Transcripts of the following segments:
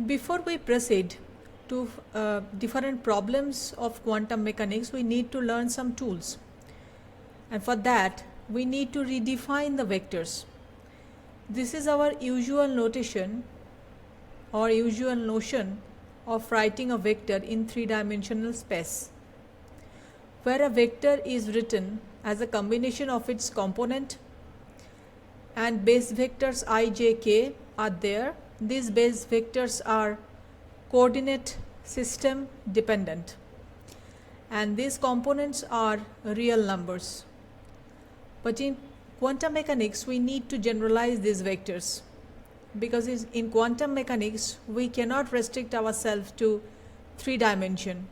Before we proceed to different problems of quantum mechanics, we need to learn some tools. And for that, we need to redefine the vectors. This is our usual notation or usual notion of writing a vector in three-dimensional space, where a vector is written as a combination of its component and base vectors I, j, k are there. These base vectors are coordinate system dependent, and these components are real numbers. But in quantum mechanics, we need to generalize these vectors, because in quantum mechanics we cannot restrict ourselves to 3 dimension.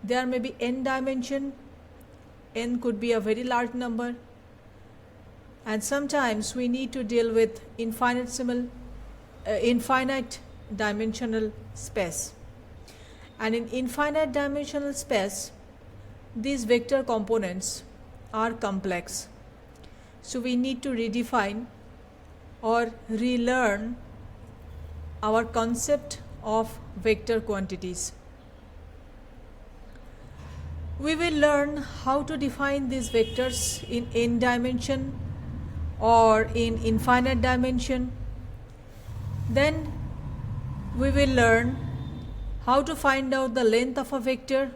There may be n dimension, n could be a very large number, and sometimes we need to deal with infinite dimensional space. And in infinite dimensional space, these vector components are complex. So we need to redefine or relearn our concept of vector quantities. We will learn how to define these vectors in n dimension or in infinite dimension. Then we will learn how to find out the length of a vector,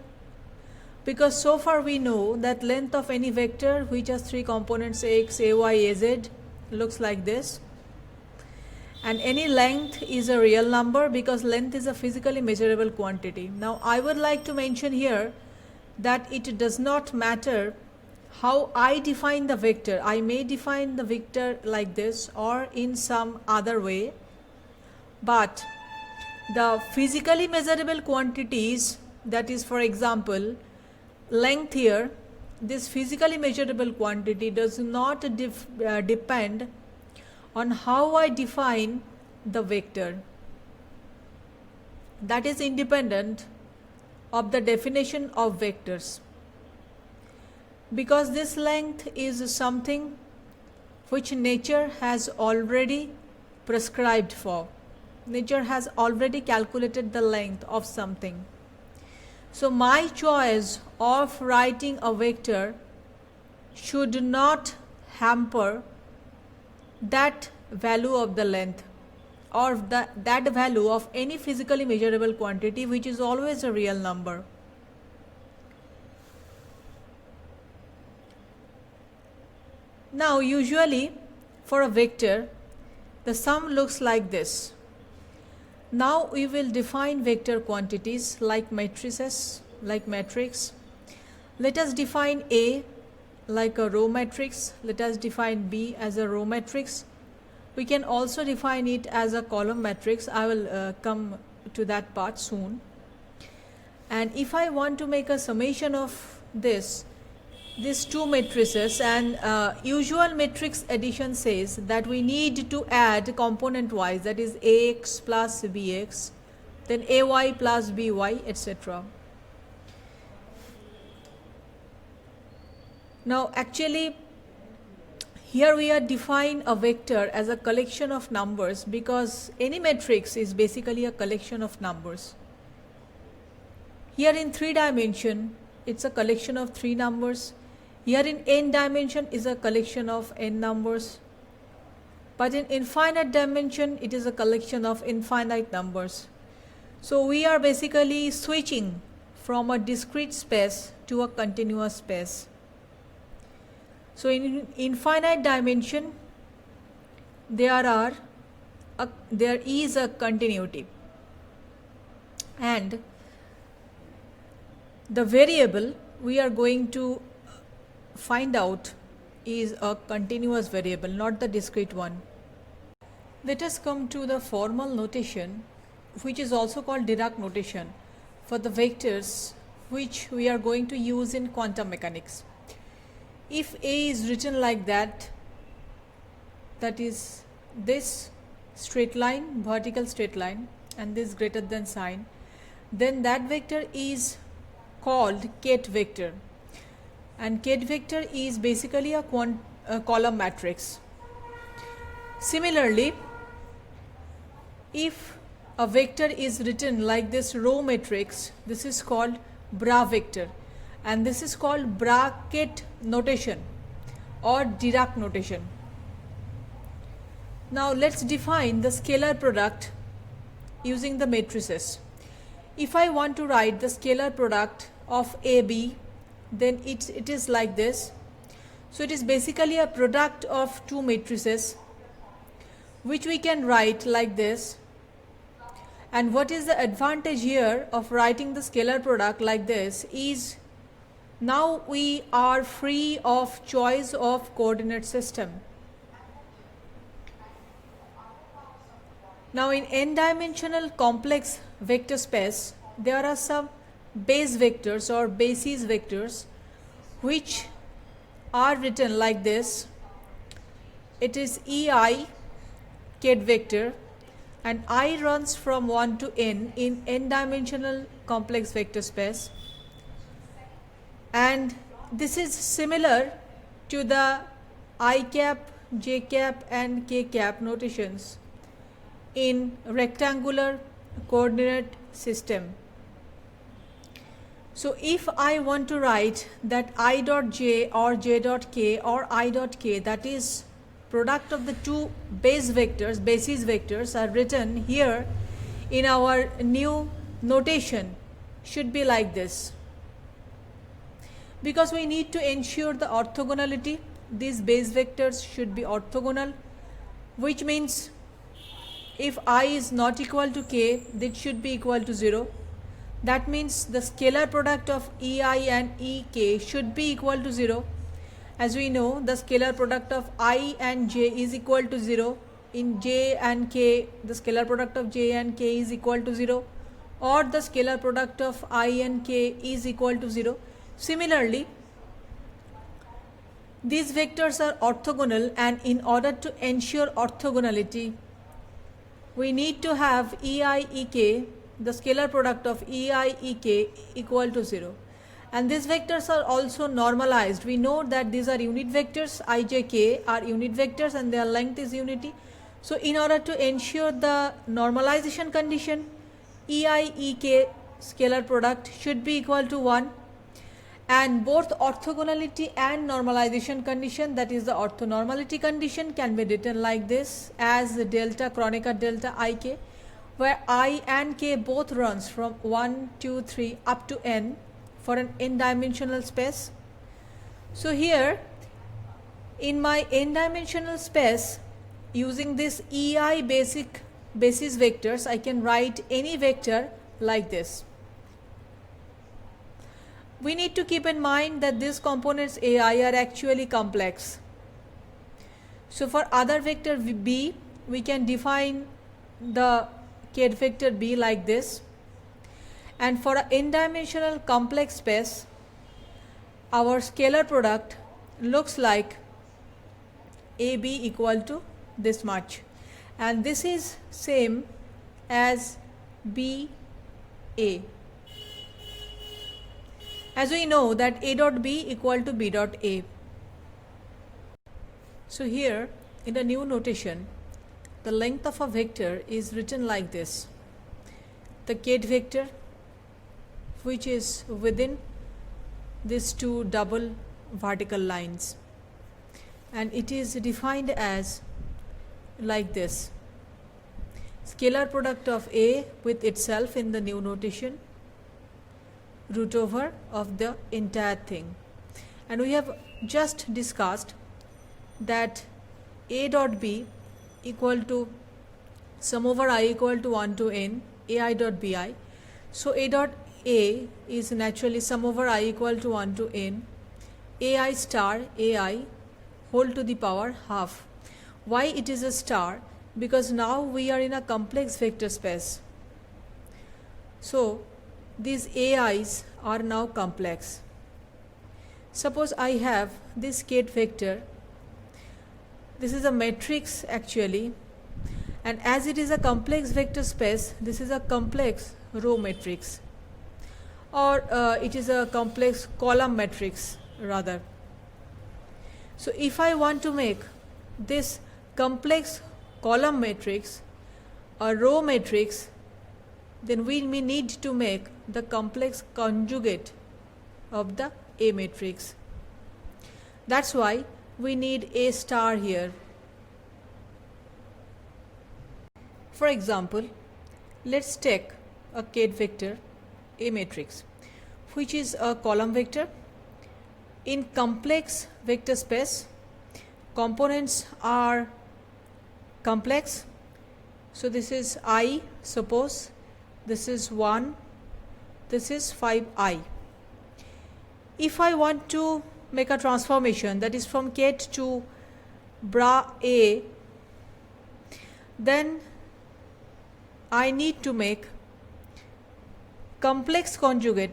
because so far we know that length of any vector which has 3 components x, ay, az looks like this, and any length is a real number because length is a physically measurable quantity. Now I would like to mention here that it does not matter how I define the vector. I may define the vector like this or in some other way, but the physically measurable quantities, that is, for example, length here, this physically measurable quantity does not depend on how I define the vector. That is independent of the definition of vectors, because this length is something which nature has already prescribed for. Nature has already calculated the length of something. So my choice of writing a vector should not hamper that value of the length or that value of any physically measurable quantity, which is always a real number. Now usually for a vector, the sum looks like this. Now we will define vector quantities like matrices, like matrix. Let us define A like a row matrix. Let us define B as a row matrix. We can also define it as a column matrix. I will come to that part soon. And if I want to make a summation of these 2 matrices, and usual matrix addition says that we need to add component wise, that is ax plus bx, then ay plus by, etc. Now actually here we are define a vector as a collection of numbers, because any matrix is basically a collection of numbers. Here in 3 dimension, it's a collection of 3 numbers. Here in n dimension is a collection of n numbers, but in infinite dimension it is a collection of infinite numbers. So we are basically switching from a discrete space to a continuous space. So in infinite dimension there is a continuity, and the variable we are going to find out is a continuous variable, not the discrete one. Let us come to the formal notation, which is also called Dirac notation, for the vectors which we are going to use in quantum mechanics. If A is written like that, that is this straight line, vertical straight line, and this greater than sign, then that vector is called ket vector. And ket vector is basically a column matrix. Similarly, if a vector is written like this row matrix, this is called bra vector, and this is called bra-ket notation or Dirac notation. Now let's define the scalar product using the matrices. If I want to write the scalar product of AB, then it is like this. So it is basically a product of two matrices which we can write like this. And what is the advantage here of writing the scalar product like this is now we are free of choice of coordinate system. Now in n-dimensional complex vector space, there are some base vectors or basis vectors which are written like this. It is EI ket vector, and I runs from 1 to n in n-dimensional complex vector space, and this is similar to the I cap, j cap and k cap notations in rectangular coordinate system. So if I want to write that I dot j or j dot k or I dot k, that is product of the two base vectors, basis vectors, are written here in our new notation, should be like this. Because we need to ensure the orthogonality, these base vectors should be orthogonal, which means if I is not equal to k, this should be equal to 0. That means the scalar product of EI and EK should be equal to 0. As we know, the scalar product of I and j is equal to 0. In j and k, the scalar product of j and k is equal to 0, or the scalar product of I and k is equal to 0. Similarly, these vectors are orthogonal, and in order to ensure orthogonality, we need to have EI, EK, the scalar product of EI, EK equal to 0. And these vectors are also normalized. We know that these are unit vectors, I, j, k are unit vectors and their length is unity. So in order to ensure the normalization condition, EI, EK scalar product should be equal to 1. And both orthogonality and normalization condition, that is the orthonormality condition, can be written like this as the delta Kronecker delta Ik, where I and k both runs from 1, 2, 3 up to n for an n-dimensional space. So here in my n-dimensional space, using this EI basis vectors, I can write any vector like this. We need to keep in mind that these components AI are actually complex. So for other vector b, we can define the ket vector b like this. And for an n-dimensional complex space, our scalar product looks like AB equal to this much. And this is same as BA. As we know that A dot B equal to B dot A. So here in the new notation, the length of a vector is written like this. The ket vector, which is within these two double vertical lines, and it is defined as like this: scalar product of A with itself in the new notation, root over of the entire thing. And we have just discussed that A dot B equal to sum over I equal to 1 to n AI dot BI. So A dot A is naturally sum over I equal to 1 to n AI star AI whole to the power half. Why it is a star? Because now we are in a complex vector space. So these AIs are now complex. Suppose I have this ket vector. This is a matrix actually, and as it is a complex vector space, this is a complex row matrix, or it is a complex column matrix rather. So if I want to make this complex column matrix a row matrix, then we may need to make the complex conjugate of the A matrix. That's why we need A star here. For example, let's take a ket vector A matrix, which is a column vector. In complex vector space, components are complex. So this is I, suppose this is 1, this is 5i. If I want to make a transformation, that is from ket to bra-A, then I need to make complex conjugate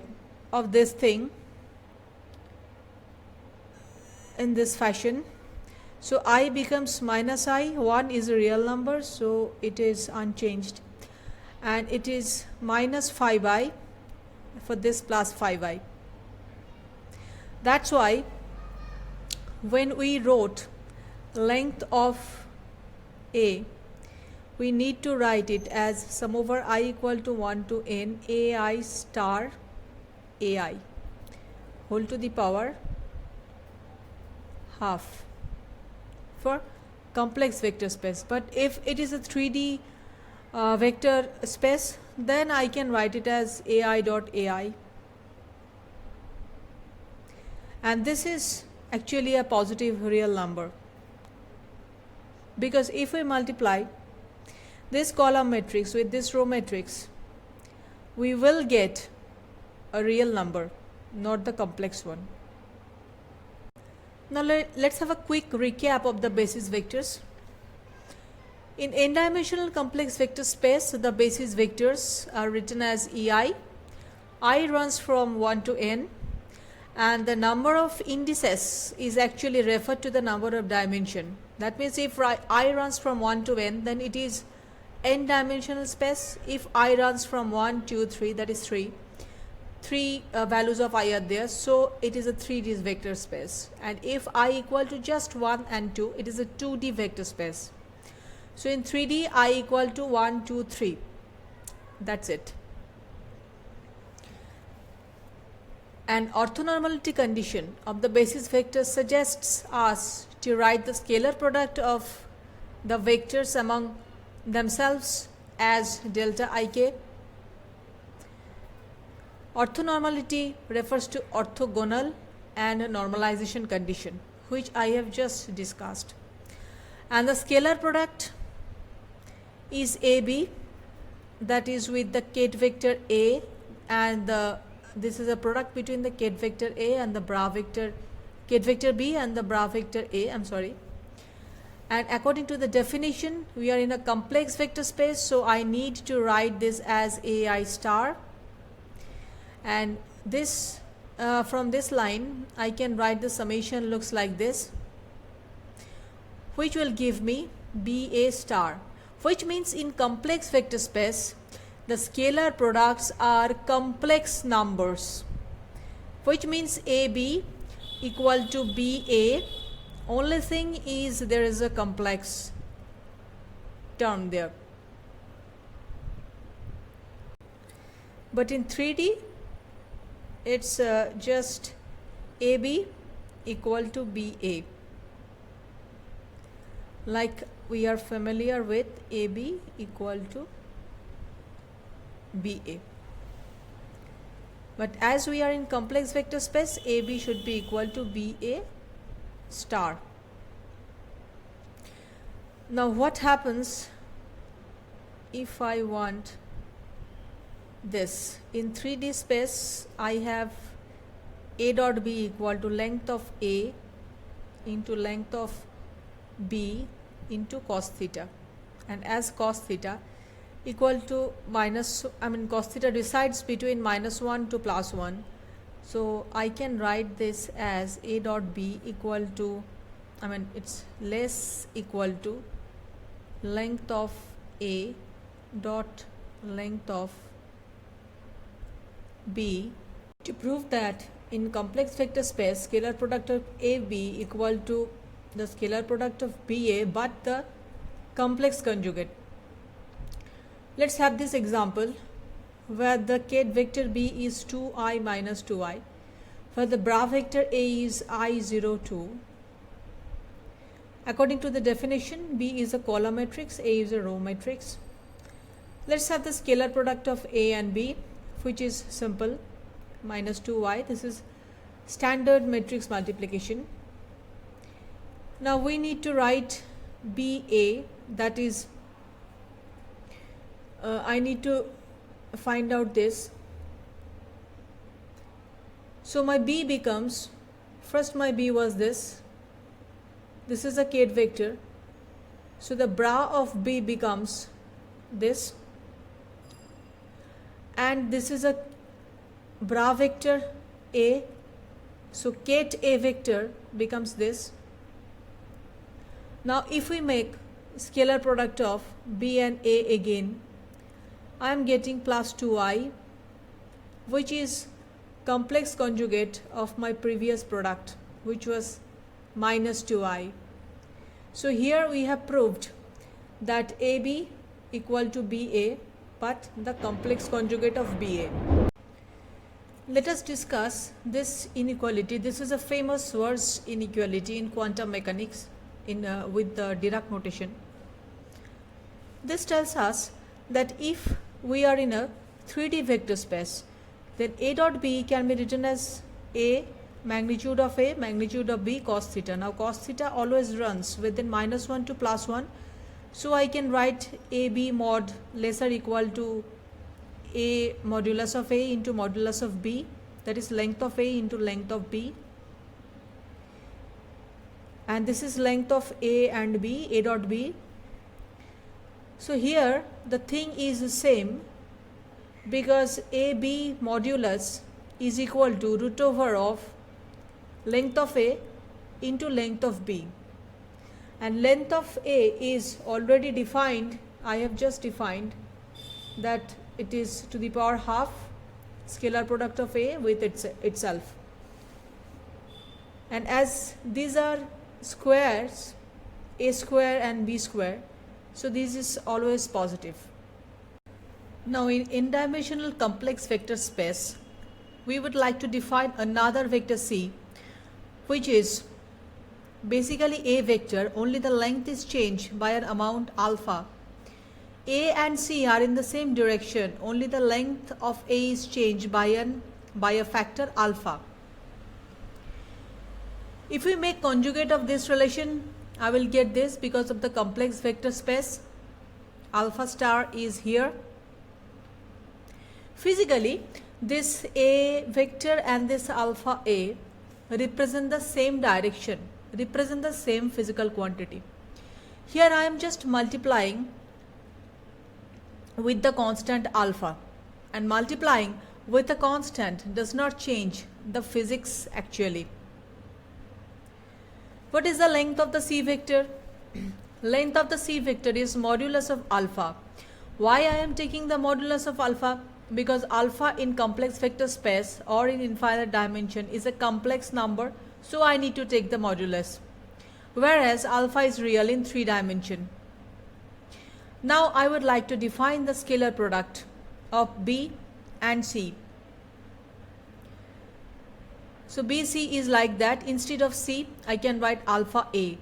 of this thing in this fashion. So I becomes minus I, 1 is a real number, so it is unchanged, and it is minus 5i for this plus 5i. That's why when we wrote length of A, we need to write it as sum over I equal to 1 to n ai star ai whole to the power half for complex vector space. But if it is a 3D vector space, then I can write it as ai dot ai, and this is actually a positive real number, because if we multiply this column matrix with this row matrix, we will get a real number, not the complex one. Now let's have a quick recap of the basis vectors. In n-dimensional complex vector space, the basis vectors are written as ei. I runs from 1 to n, and the number of indices is actually referred to the number of dimension. That means if I runs from 1 to n, then it is n-dimensional space. If I runs from 1, 2, 3, that is 3. Three values of I are there, so it is a 3D vector space. And if I equal to just 1 and 2, it is a 2D vector space. So in 3D, I equal to 1, 2, 3. That's it. An orthonormality condition of the basis vector suggests us to write the scalar product of the vectors among themselves as delta ik. Orthonormality refers to orthogonal and normalization condition, which I have just discussed. And the scalar product is AB, that is with the ket vector A, and this is a product between the ket vector A and the ket vector B and the bra vector A, And according to the definition, we are in a complex vector space, so I need to write this as ai star. And this from this line I can write the summation looks like this, which will give me BA star, which means in complex vector space the scalar products are complex numbers, which means AB equal to BA. Only thing is there is a complex term there. But in 3D it's just AB equal to BA, like we are familiar with AB equal to BA. But as we are in complex vector space, AB should be equal to BA star. Now what happens if I want this? In 3D space, I have A dot B equal to length of A into length of B into cos theta, and as cos theta equal to cos theta resides between -1 to +1, so I can write this as A dot B equal to, it's less equal to length of A dot length of B. To prove that in complex vector space scalar product of AB equal to the scalar product of BA but the complex conjugate. Let's have this example. where the ket vector B is 2i minus 2i, where the bra vector A is I0, 2. According to the definition, B is a column matrix, A is a row matrix. Let's have the scalar product of A and B, which is simple, minus 2i. This is standard matrix multiplication. Now we need to write BA, that is, I need to find out this. So my B becomes, first my B was this is a ket vector, so the bra of B becomes this, and this is a bra vector A, so ket A vector becomes this. Now if we make scalar product of B and A again, I am getting plus 2i, which is complex conjugate of my previous product, which was minus 2i. So here we have proved that AB equal to BA, but the complex conjugate of BA. Let us discuss this inequality. This is a famous words inequality in quantum mechanics with the Dirac notation. This tells us that if we are in a 3D vector space, then A dot B can be written as A magnitude of A, magnitude of B, cos theta. Now cos theta always runs within minus 1 to plus 1. So I can write AB mod lesser equal to A modulus of A into modulus of B, that is length of A into length of B. And this is length of A and B, A dot B. So here the thing is the same, because AB modulus is equal to root over of length of A into length of B, and length of A is already defined. I have just defined that it is to the power half scalar product of A with itself, and as these are squares, A square and B square, so this is always positive. Now in n-dimensional complex vector space, we would like to define another vector C, which is basically A vector, only the length is changed by an amount alpha. A and C are in the same direction, only the length of A is changed by a factor alpha. If we make conjugate of this relation, I will get this because of the complex vector space. Alpha star is here. Physically, this A vector and this alpha A represent the same direction, represent the same physical quantity. Here I am just multiplying with the constant alpha, and multiplying with a constant does not change the physics actually. What is the length of the C vector? Length of the C vector is modulus of alpha. Why I am taking the modulus of alpha? Because alpha in complex vector space or in infinite dimension is a complex number, so I need to take the modulus, whereas alpha is real in 3 dimension. Now I would like to define the scalar product of B and C. So BC is like that. Instead of C, I can write alpha A,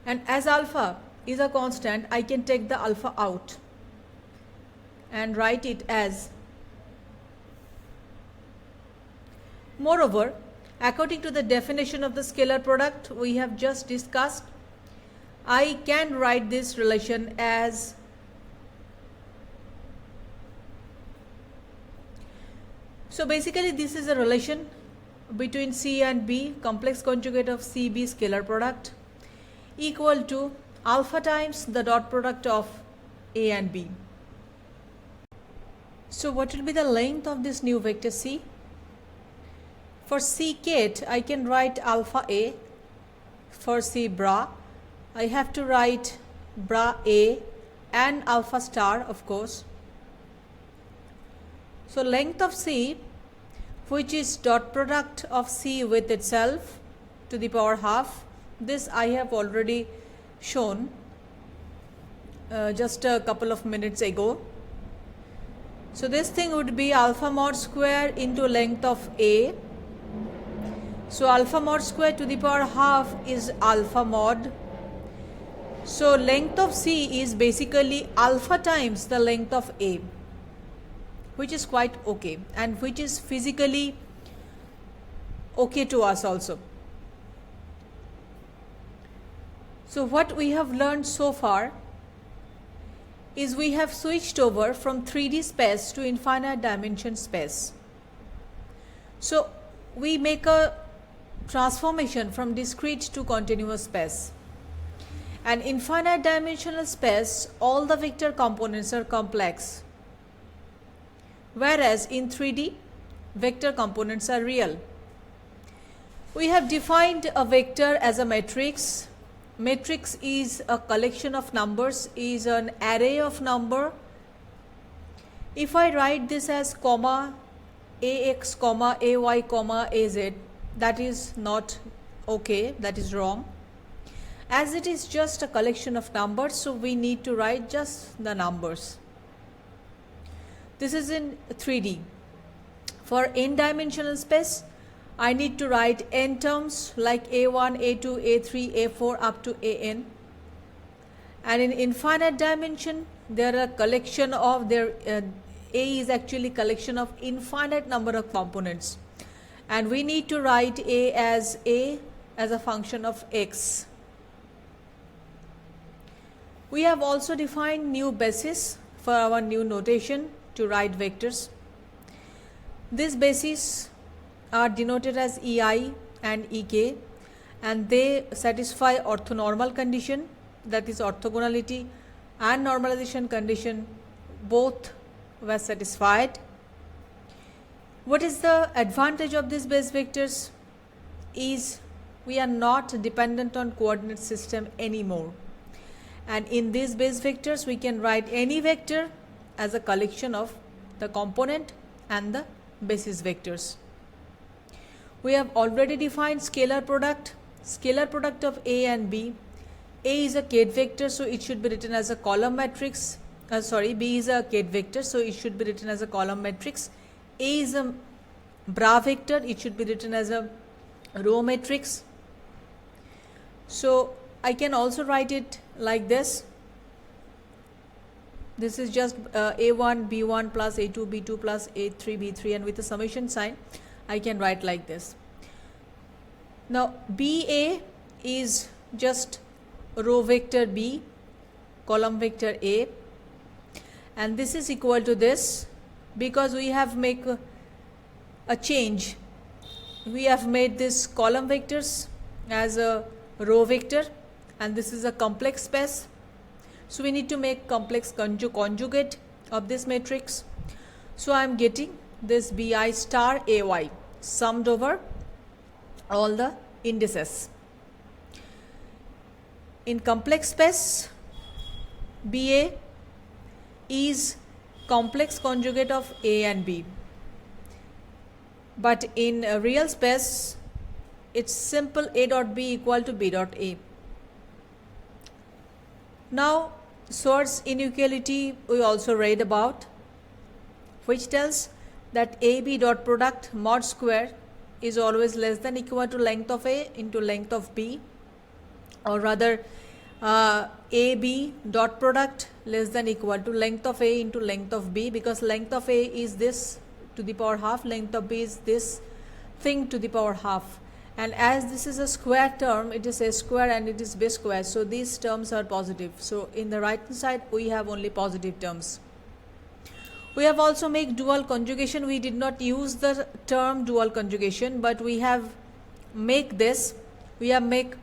and as alpha is a constant, I can take the alpha out and write it as. Moreover, according to the definition of the scalar product we have just discussed, I can write this relation as so basically this is a relation between C and B, complex conjugate of CB scalar product, equal to alpha times the dot product of A and B. So what will be the length of this new vector C? For C ket, I can write alpha A. For C bra, I have to write bra A and alpha star, of course. So length of C, which is dot product of C with itself to the power half, this I have already shown just a couple of minutes ago. So this thing would be alpha mod square into length of A. So alpha mod square to the power half is alpha mod. So length of C is basically alpha times the length of A, which is quite okay and which is physically okay to us also. So what we have learned so far is we have switched over from 3D space to infinite dimension space. So we make a transformation from discrete to continuous space. And infinite dimensional space, all the vector components are complex, whereas in 3D, vector components are real. We have defined a vector as a matrix. Matrix is a collection of numbers, is an array of number. If I write this as comma ax, comma ay, comma az, that is not okay, that is wrong. As it is just a collection of numbers, so we need to write just the numbers. This is in 3D. For n-dimensional space, I need to write n terms like a1, a2, a3, a4 up to an. And in infinite dimension, there are a collection of A is actually collection of infinite number of components. And we need to write A as a function of x. We have also defined new basis for our new notation to write vectors. These bases are denoted as EI and EK, and they satisfy orthonormal condition, that is orthogonality and normalization condition, both were satisfied. What is the advantage of these base vectors is we are not dependent on coordinate system anymore, and in these base vectors we can write any vector as a collection of the component and the basis vectors. We have already defined scalar product. Scalar product of A and B. A is a ket vector, so it should be written as a column matrix. B is a ket vector, so it should be written as a column matrix. A is a bra vector, it should be written as a row matrix. So I can also write it like this. This is just A1, B1 plus A2, B2 plus A3, B3, and with a summation sign, I can write like this. Now BA is just row vector B, column vector A, and this is equal to this because we have make a change. We have made this column vectors as a row vector, and this is a complex space. So we need to make complex conjugate of this matrix. So I am getting this BI star AY summed over all the indices. In complex space, BA is complex conjugate of A and B. But in a real space, it's simple A dot B equal to B dot A. Now, source inequality we also read about, which tells that AB dot product mod square is always less than equal to length of A into length of B, or rather AB dot product less than equal to length of A into length of B, because length of A is this to the power half, length of B is this thing to the power half, and as this is a square term, it is A square and it is B square, so these terms are positive. So in the right hand side we have only positive terms. We have also made dual conjugation. We did not use the term dual conjugation, but we have make this. We have make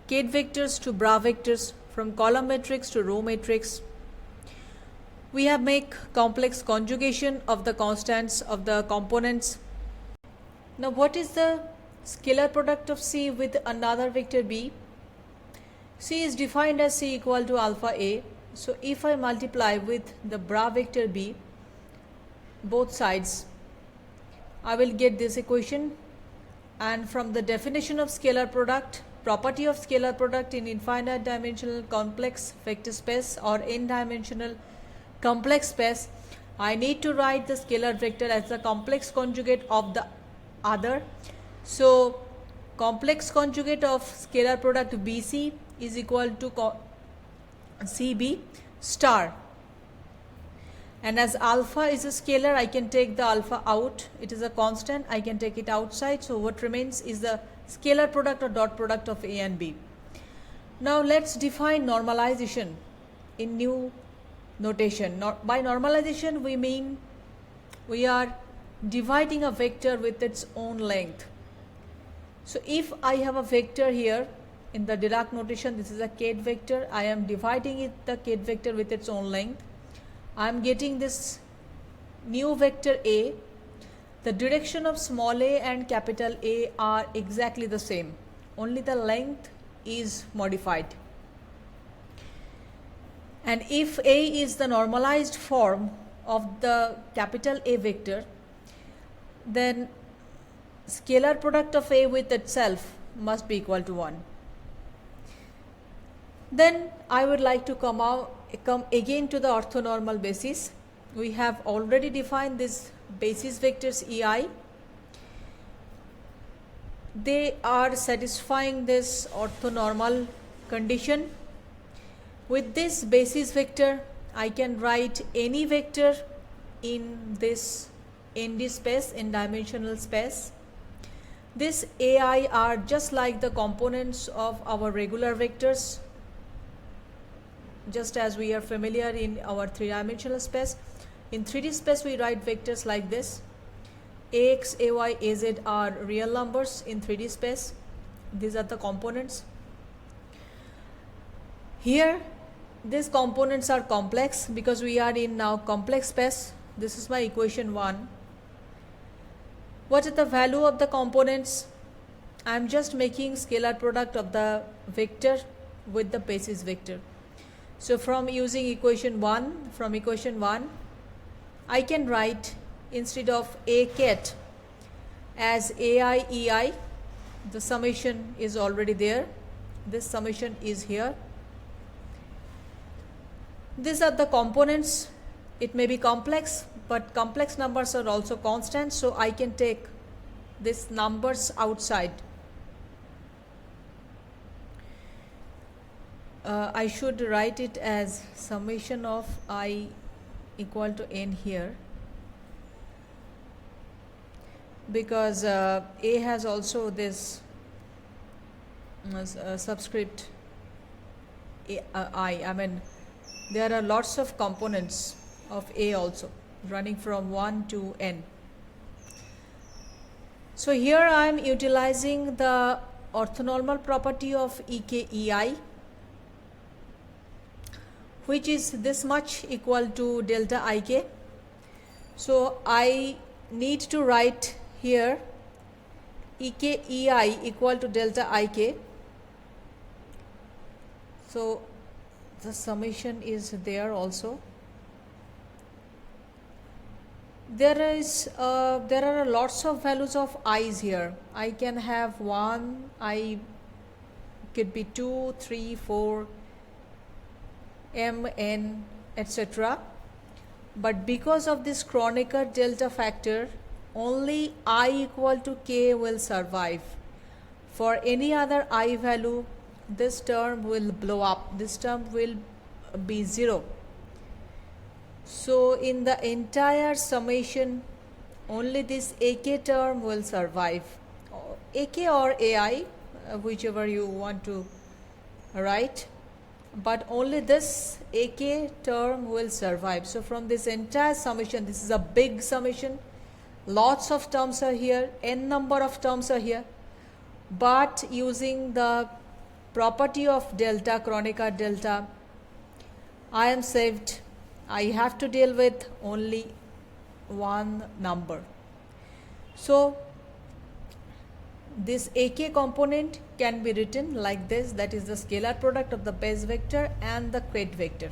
ket vectors to bra vectors, from column matrix to row matrix. We have make complex conjugation of the constants of the components. Now what is the scalar product of C with another vector B? C is defined as C equal to alpha A. So if I multiply with the bra vector B both sides, I will get this equation, and from the definition of scalar product, property of scalar product in infinite dimensional complex vector space or n dimensional complex space, I need to write the scalar vector as the complex conjugate of the other. So complex conjugate of scalar product BC is equal to CB star. And as alpha is a scalar, I can take the alpha out. It is a constant. I can take it outside. So what remains is the scalar product or dot product of A and B. Now let's define normalization in new notation. By normalization we mean we are dividing a vector with its own length. So if I have a vector here in the Dirac notation, this is a ket vector. I am dividing it, the ket vector, with its own length. I am getting this new vector A. The direction of small a and capital A are exactly the same. Only the length is modified. And if A is the normalized form of the capital A vector, then scalar product of A with itself must be equal to 1. Then I would like to come again to the orthonormal basis. We have already defined these basis vectors EI. They are satisfying this orthonormal condition. With this basis vector, I can write any vector in this ND space, in dimensional space. This AI are just like the components of our regular vectors, just as we are familiar in our three-dimensional space. In 3D space, we write vectors like this. AX, AY, AZ are real numbers in 3D space. These are the components. Here, these components are complex because we are in now complex space. This is my equation 1. What is the value of the components? I am just making scalar product of the vector with the basis vector. So from using equation 1, I can write, instead of A-ket as AI, EI, the summation is already there. This summation is here. These are the components. It may be complex, but complex numbers are also constant, so I can take these numbers outside. I should write it as summation of I equal to n here, because A has also this subscript I mean there are lots of components of A also running from 1 to n. So here I am utilizing the orthonormal property of EK-EI, which is this much equal to delta IK. So I need to write here EK-EI equal to delta IK. So the summation is there also. There are lots of values of i's here. I can have 1, I could be 2, 3, 4, m, n, etc. But because of this Kronecker delta factor, only I equal to k will survive. For any other I value, this term will blow up. This term will be 0. So in the entire summation, only this AK term will survive. AK or AI, whichever you want to write, but only this AK term will survive. So from this entire summation, this is a big summation, lots of terms are here, n number of terms are here, but using the property of delta, Kronecker delta, I am saved. I have to deal with only one number. So this AK component can be written like this, that is the scalar product of the base vector and the ket vector.